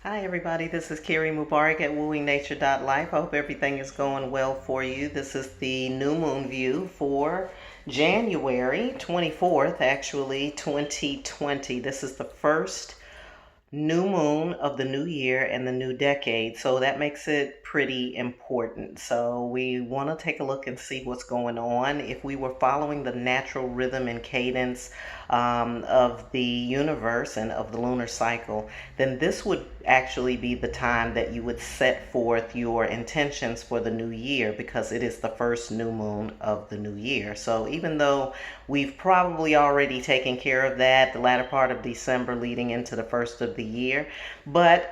Hi everybody, this is Carrie Mubarak at wooingnature.life. I hope everything is going well for you. This is the new moon view for January 24th, actually 2020. This is the first new moon of the new year and the new decade. So that makes it pretty important. So we want to take a look and see what's going on. If we were following the natural rhythm and cadence of the universe and of the lunar cycle, then this would actually be the time that you would set forth your intentions for the new year because it is the first new moon of the new year. So even though we've probably already taken care of that the latter part of December leading into the first of the year, but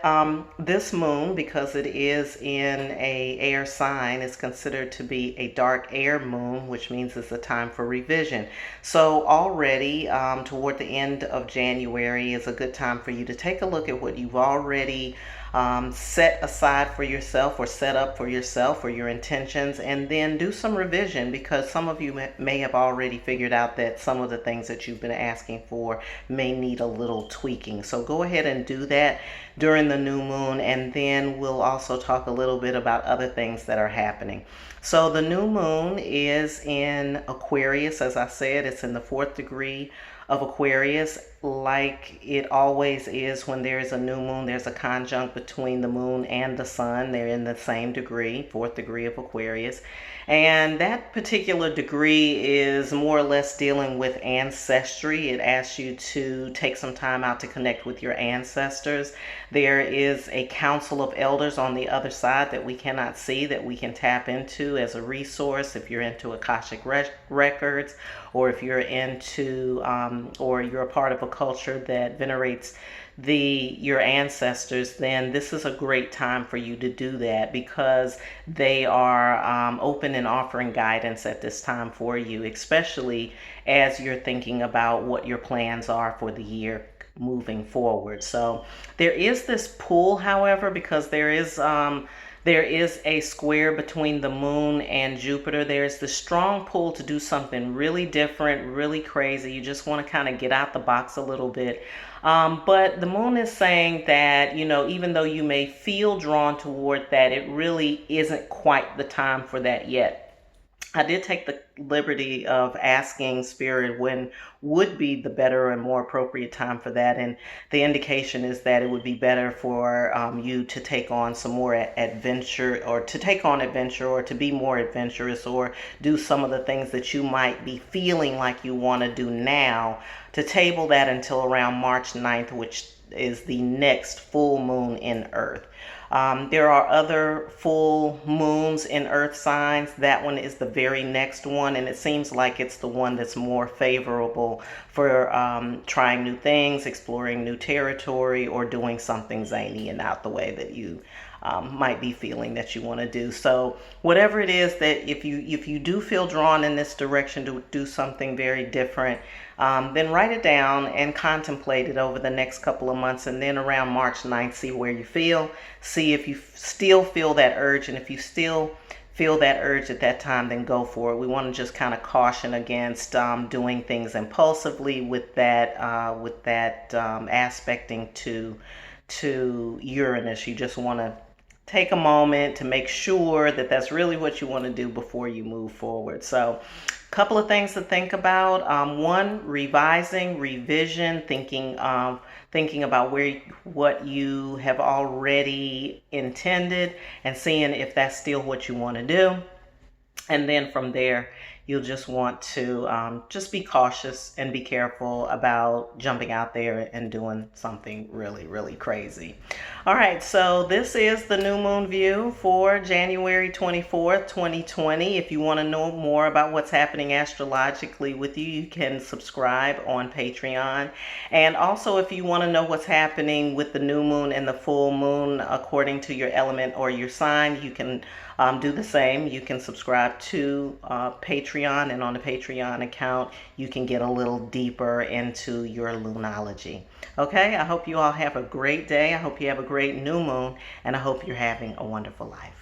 this moon, because it is in a air sign, is considered to be a dark air moon, which means it's a time for revision. So already toward the end of January is a good time for you to take a look at what you've already set aside for yourself or set up for yourself or your intentions, and then do some revision because some of you may have already figured out that some of the things that you've been asking for may need a little tweaking. So go ahead and do that during the new moon, and then we'll also talk a little bit about other things that are happening. So the new moon is in Aquarius. As I said, it's in the fourth degree of Aquarius. Like it always is when there is a new moon, there's a conjunct between the moon and the sun. They're in the same degree, fourth degree of Aquarius. And that particular degree is more or less dealing with ancestry. It asks you to take some time out to connect with your ancestors. There is a council of elders on the other side that we cannot see, that we can tap into as a resource if you're into Akashic records, or if you're into, or you're a part of a culture that venerates your ancestors. Then this is a great time for you to do that because they are open and offering guidance at this time for you, especially as you're thinking about what your plans are for the year moving forward. So there is this pull, however, because there is a square between the moon and Jupiter. There's the strong pull to do something really different, really crazy. You just want to kind of get out the box a little bit. But the moon is saying that, even though you may feel drawn toward that, it really isn't quite the time for that yet. I did take the liberty of asking Spirit when would be the better and more appropriate time for that. And the indication is that it would be better for you to take on some more adventure, or to take on adventure, or to be more adventurous, or do some of the things that you might be feeling like you want to do now, to table that until around March 9th, which is the next full moon in Earth. There are other full moons in earth signs. That one is the very next one, and it seems like it's the one that's more favorable for trying new things, exploring new territory, or doing something zany and out the way that you might be feeling that you want to do. So whatever it is, that if you do feel drawn in this direction to do something very different, then write it down and contemplate it over the next couple of months, and then around March 9th, see where you feel, see if you still feel that urge, and if you still feel that urge at that time, then go for it. We want to just kind of caution against doing things impulsively with that aspecting to Uranus. You just want to take a moment to make sure that that's really what you want to do before you move forward. So a couple of things to think about. One, revising, revision, thinking about what you have already intended and seeing if that's still what you want to do. And then from there, you'll just want to just be cautious and be careful about jumping out there and doing something really, really crazy. All right, so this is the new moon view for January 24th, 2020. If you want to know more about what's happening astrologically with you, you can subscribe on Patreon. And also, if you want to know what's happening with the new moon and the full moon according to your element or your sign, you can do the same. You can subscribe to Patreon, and on the Patreon account, you can get a little deeper into your lunology. Okay, I hope you all have a great day. I hope you have a great new moon, and I hope you're having a wonderful life.